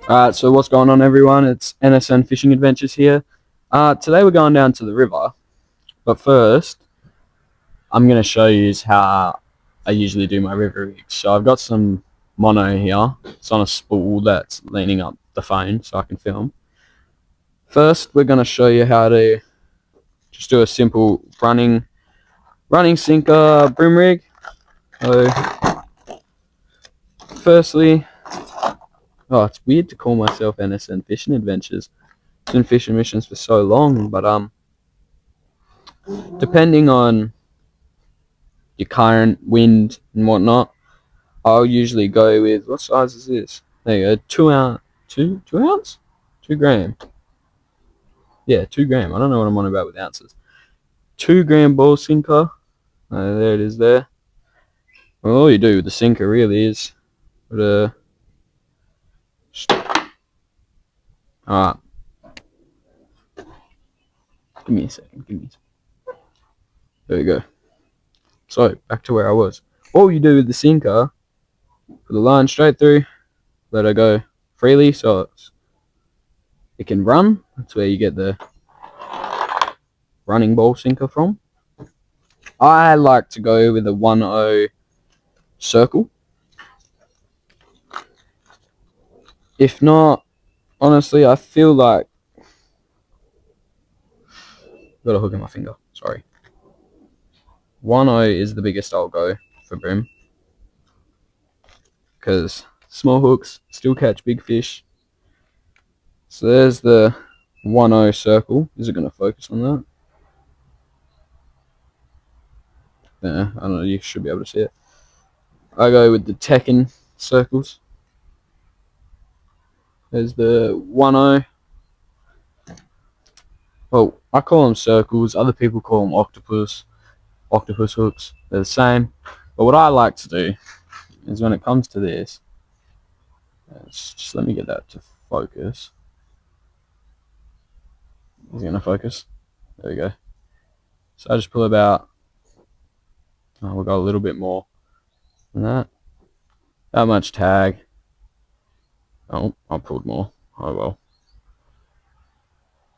Alright, so what's going on, everyone? It's NSN Fishing Adventures here. Today we're going down to the river, but first I'm going to show you how I usually do my river rigs. So I've got some mono here. It's on a spool that's leaning up the phone so I can film. First, we're going to show you how to just do a simple running sinker bream rig. So firstly, it's weird to call myself NSN Fishing Adventures. Been fishing missions for so long, but depending on your current, wind, and whatnot, I'll usually go with, what size is this? There you go, 2 ounce, 2 ounce, 2 gram. Yeah, 2 gram. I don't know what I'm on about with ounces. 2 gram ball sinker. There it is there. Well, all you do with the sinker really is put a. Alright. Give me a second. There we go. So, back to where I was. All you do with the sinker, put the line straight through, let it go freely so it can run. That's where you get the running ball sinker from. I like to go with a 1.0 circle. If not, honestly, I feel like I've got a hook in my finger. Sorry. 1.0 is the biggest I'll go for bream, because small hooks still catch big fish. So there's the 1.0 circle. Is it going to focus on that? Yeah, I don't know. You should be able to see it. I go with the Tekken circles. There's the 1.0. Well, I call them circles. Other people call them octopus hooks. They're the same. But what I like to do is, when it comes to this, just let me get that to focus. Is it going to focus? There we go. So I just pull about, we'll go a little bit more than that. That much tag. Oh, I pulled more. Oh well.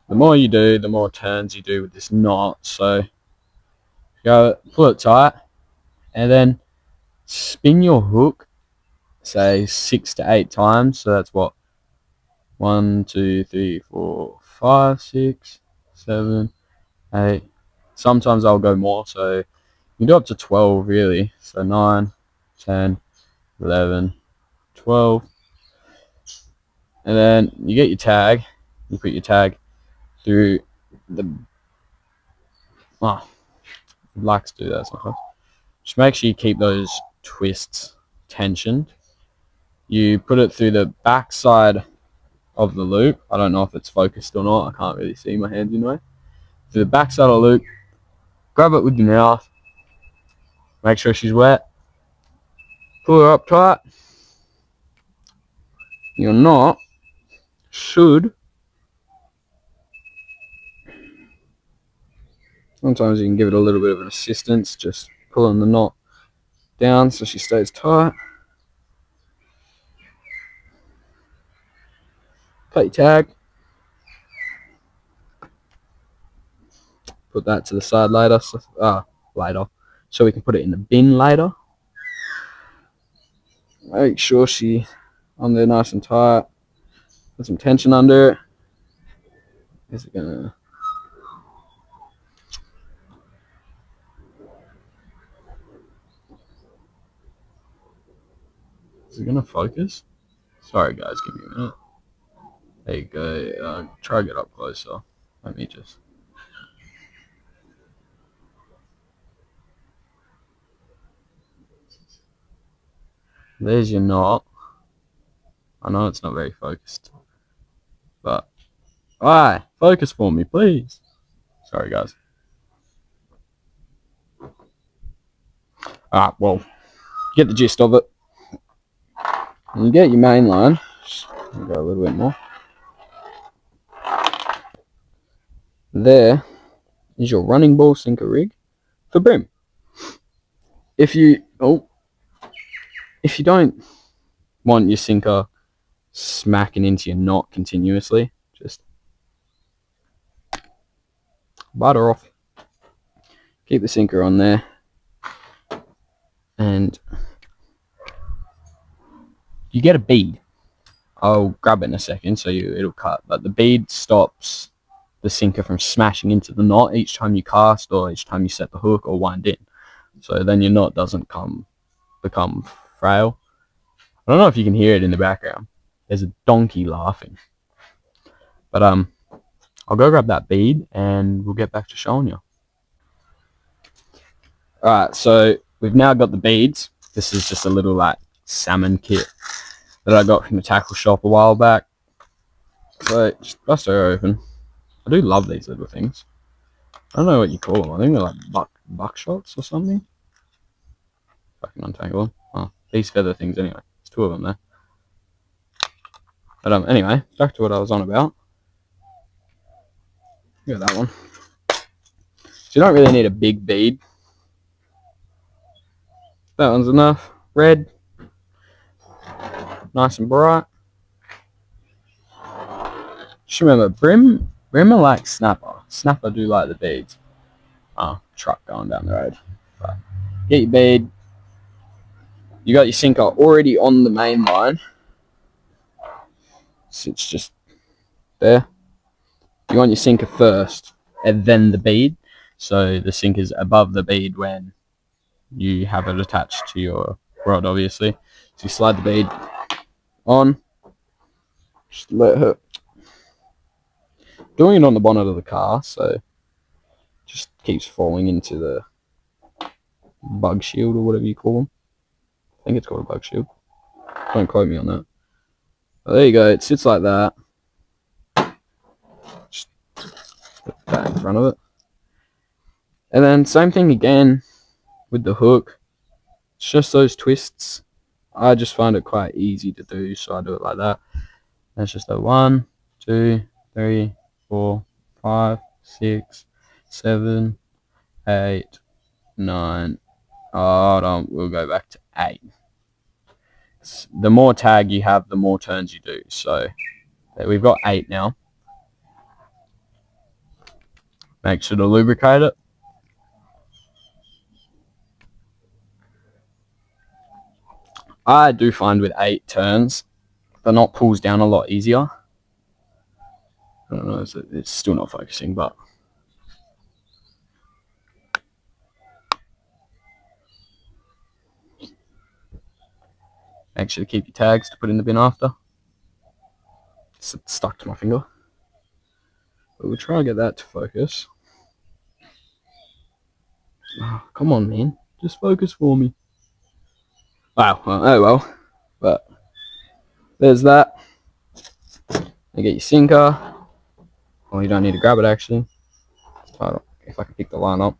The more you do, the more turns you do with this knot. So go pull it tight, and then spin your hook, say 6 to 8 times. So that's what, 1, 2, 3, 4, 5, 6, 7, 8. Sometimes I'll go more, so you can do up to 12 really. So 9, 10, 11, 12. And then you get your tag. You put your tag through the. Oh, I'd like to do that sometimes. Just make sure you keep those twists tensioned. You put it through the back side of the loop. I don't know if it's focused or not. I can't really see my hands anyway. Through the back side of the loop, grab it with your mouth. Make sure she's wet. Pull her up tight. Your knot should. Sometimes you can give it a little bit of an assistance, just pulling the knot down so she stays tight. Cut your tag. Put that to the side later, so we can put it in the bin later. Make sure she on there nice and tight. Put some tension under it. Is it gonna? Is it gonna focus? Sorry guys, give me a minute. There you go. Try to get up closer. Let me just. There's your knot. I know it's not very focused, but alright, focus for me, please. Sorry guys. Well, get the gist of it. And you get your main line. I'll go a little bit more. There is your running ball sinker rig for bream. If you don't want your sinker smacking into your knot continuously. Just butter off. Keep the sinker on there, and you get a bead. I'll grab it in a second so it'll cut, but the bead stops the sinker from smashing into the knot each time you cast or each time you set the hook or wind in. So then your knot doesn't become frail. I don't know if you can hear it in the background. There's a donkey laughing. But I'll go grab that bead and we'll get back to showing you. Alright, so we've now got the beads. This is just a little like salmon kit that I got from the tackle shop a while back. So just bust her open. I do love these little things. I don't know what you call them. I think they're like buckshots or something. If I can untangle them. Oh, these feather things anyway. There's two of them there. But anyway, back to what I was on about. Look at that one. So you don't really need a big bead. That one's enough. Red. Nice and bright. Just remember, Bream are like Snapper. Snapper do like the beads. Oh, truck going down the road. But get your bead. You got your sinker already on the main line. So it's just there. You want your sinker first and then the bead. So the sinker's above the bead when you have it attached to your rod, obviously. So you slide the bead on. Just let her. Doing it on the bonnet of the car, so just keeps falling into the bug shield or whatever you call them. I think it's called a bug shield. Don't quote me on that. But there you go. It sits like that. Just put that in front of it. And then same thing again with the hook. It's just those twists. I just find it quite easy to do, so I do it like that. That's just a 1, 2, 3, 4, 5, 6, 7, 8, 9. Hold on, we'll go back to 8. The more tag you have, the more turns you do. So we've got 8 now. Make sure to lubricate it. I do find with 8 turns, the knot pulls down a lot easier. I don't know, it's still not focusing, but make sure to keep your tags to put in the bin after. It's stuck to my finger. But we'll try and get that to focus. Oh, come on, man. Just focus for me. Wow, oh well. But there's that. You get your sinker. Well, you don't need to grab it actually. If I can pick the line up.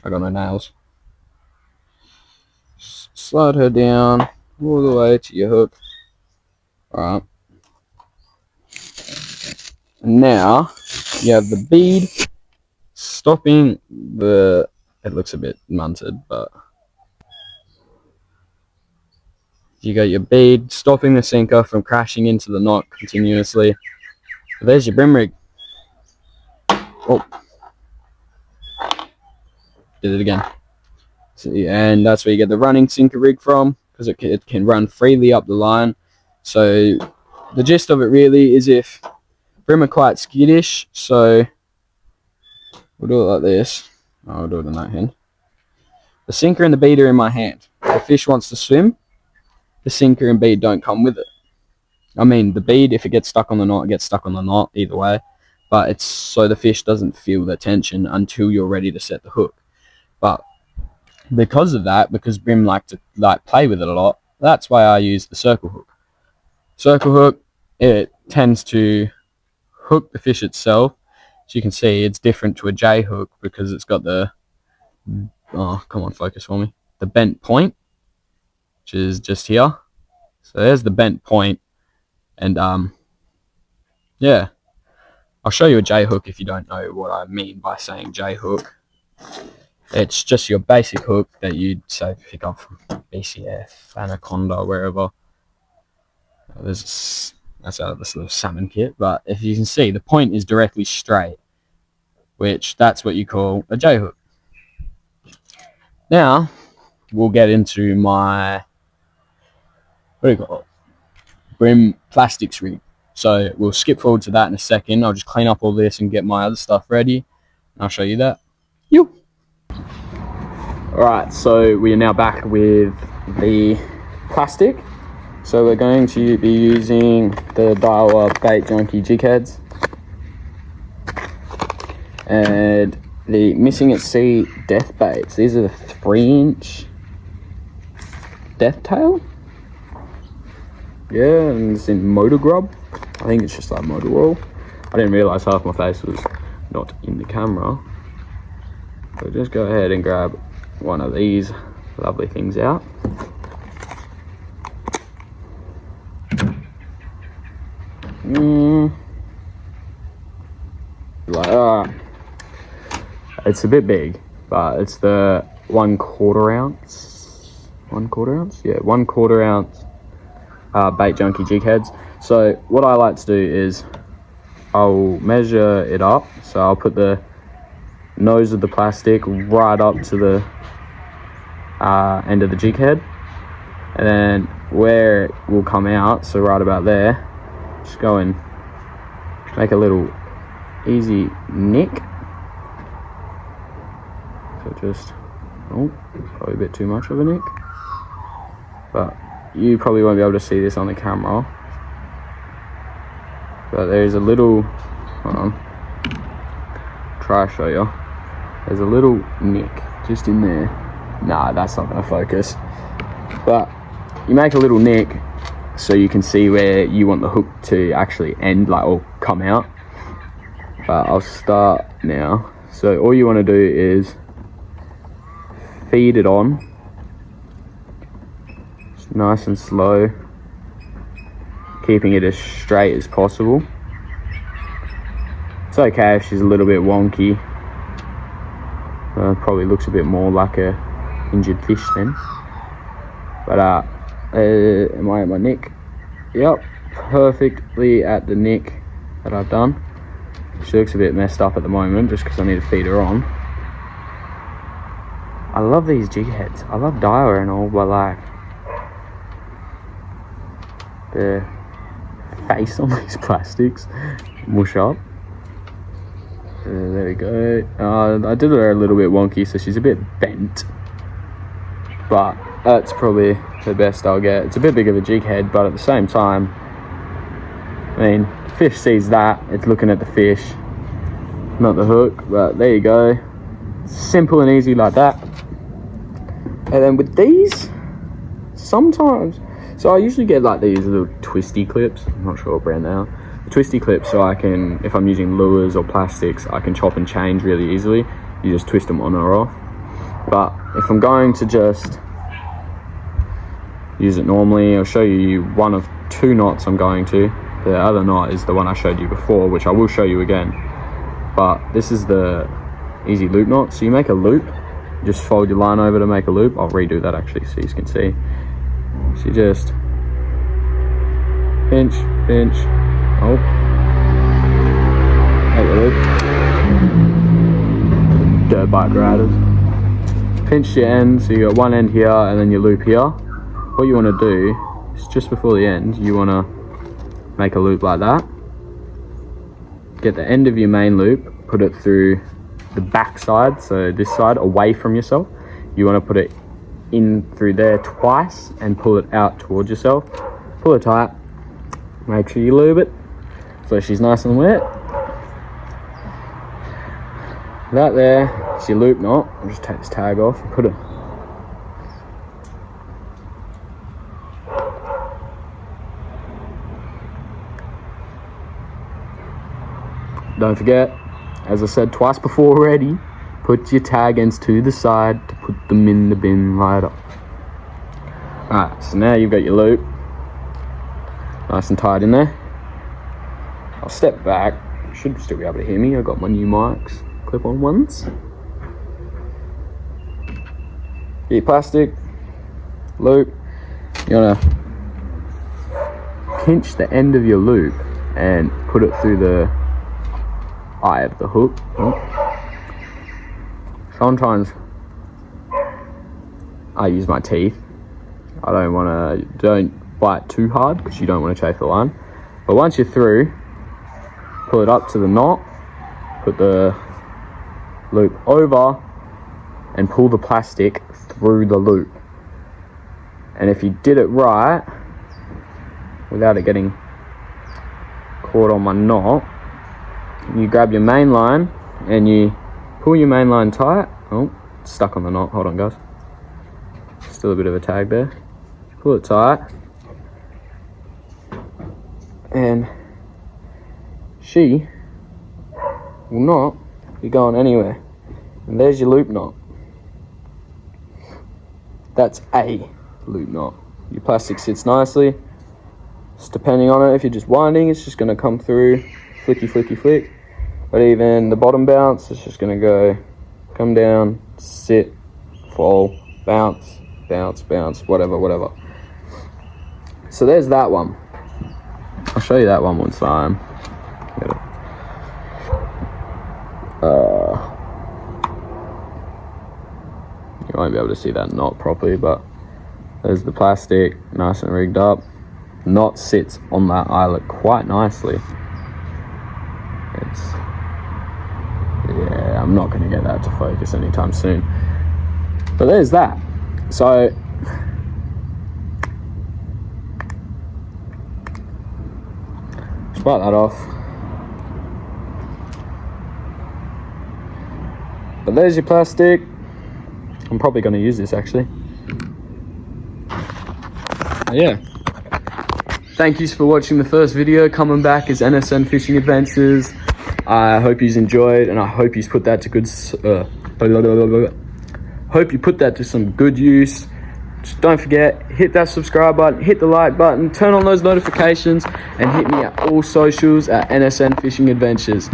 I got no nails. Slide her down all the way to your hook. Alright. And now you have the bead stopping the. It looks a bit munted, but you got your bead stopping the sinker from crashing into the knot continuously. There's your Bream rig. Oh, did it again. So, and that's where you get the running sinker rig from, because it can run freely up the line. So the gist of it really is, if Bream are quite skittish, so we'll do it like this. I'll do it in that hand. The sinker and the bead are in my hand. If the fish wants to swim, the sinker and bead don't come with it. I mean, the bead, if it gets stuck on the knot, it gets stuck on the knot either way. But it's so the fish doesn't feel the tension until you're ready to set the hook. But because of that, because Bream like to play with it a lot, that's why I use the circle hook. Circle hook, it tends to hook the fish itself. As you can see, it's different to a J hook because it's got the, oh, come on, focus for me, the bent point, which is just here. So there's the bent point, and yeah, I'll show you a J hook if you don't know what I mean by saying J hook. It's just your basic hook that you'd say pick up from BCF, Anaconda, wherever. That's out of this little salmon kit, but if you can see, the point is directly straight, which that's what you call a J hook. Now we'll get into my, what do you call it, Bream plastics rig. So we'll skip forward to that in a second. I'll just clean up all this and get my other stuff ready, and I'll show you that. Alright, so we are now back with the plastic. So we're going to be using the Daiwa Bait Junkie jig heads and the Missing at Sea death baits. These are the 3-inch death tail. Yeah, and it's in motor grub. I think it's just like motor roll. I didn't realise half my face was not in the camera. So just go ahead and grab one of these lovely things out. It's a bit big, but it's the 1/4 ounce. 1/4 ounce? Yeah, 1/4 ounce Bait Junkie jig heads. So what I like to do is I'll measure it up. So I'll put the nose of the plastic right up to the end of the jig head, and then where it will come out, so right about there, just go and make a little easy nick. So just, oh, probably a bit too much of a nick, but you probably won't be able to see this on the camera, but there's a little, hold on, try to show you, there's a little nick just in there. Nah, that's not going to focus, but you make a little nick so you can see where you want the hook to actually end, like, or come out. But I'll start now. So all you want to do is feed it on, just nice and slow, keeping it as straight as possible. It's okay if she's a little bit wonky. Probably looks a bit more like a injured fish then. But am I at my nick? Yep, perfectly at the nick that I've done. She looks a bit messed up at the moment just because I need to feed her on. I love these jig heads. I love Daiwa and all, but like the face on these plastics mush up. There we go. I did her a little bit wonky, so she's a bit bent, but that's probably the best I'll get. It's a bit big of a jig head, but at the same time, I mean, fish sees that, it's looking at the fish, not the hook. But there you go, simple and easy like that. And then with these, sometimes, so I usually get like these little twisty clips, I'm not sure what brand they are, twisty clips, so I can, if I'm using lures or plastics, I can chop and change really easily. You just twist them on or off. But if I'm going to just use it normally, I'll show you one of 2 knots I'm going to. The other knot is the one I showed you before, which I will show you again. But this is the easy loop knot. So you make a loop, just fold your line over to make a loop. I'll redo that actually so you can see. So you just pinch, pinch, oh, make a loop. Dirt bike riders. Pinch your end, so you got one end here and then your loop here. What you want to do is just before the end, you want to make a loop like that. Get the end of your main loop, put it through the back side, so this side away from yourself. You want to put it in through there twice and pull it out towards yourself. Pull it tight, make sure you lube it so she's nice and wet. That there is your loop knot. I'll just take this tag off and put it. Don't forget, as I said twice before already, put your tag ends to the side to put them in the bin later. Alright, so now you've got your loop nice and tight in there. I'll step back. You should still be able to hear me. I've got my new mics, clip-on ones. Get your plastic, loop. You want to pinch the end of your loop and put it through the eye of the hook. Sometimes I use my teeth. I don't bite too hard because you don't want to chafe the line. But once you're through, pull it up to the knot, put the loop over, and pull the plastic through the loop. And if you did it right, without it getting caught on my knot, you grab your main line and you pull your main line tight. Oh, it's stuck on the knot. Hold on, guys. Still a bit of a tag there. Pull it tight. And she will not be going anywhere. And there's your loop knot. That's a loop knot. Your plastic sits nicely. Just depending on it, if you're just winding, it's just going to come through, flicky, flicky, flick. But even the bottom bounce, it's just going to go, come down, sit, fall, bounce, bounce, bounce, whatever. So there's that one. I'll show you that one time. You won't be able to see that knot properly, but there's the plastic, nice and rigged up. Knot sits on that eyelet quite nicely. Yeah, I'm not going to get that to focus anytime soon. But there's that. So just bite that off. But there's your plastic. I'm probably going to use this actually. Yeah. Thank you for watching the first video. Coming back is NSN Fishing Adventures. I hope you enjoyed, and I hope you put that to good. Hope you put that to some good use. Just don't forget, hit that subscribe button, hit the like button, turn on those notifications, and hit me at all socials at NSN Fishing Adventures.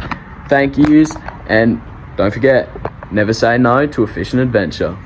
Thank yous, and don't forget, never say no to a fishing adventure.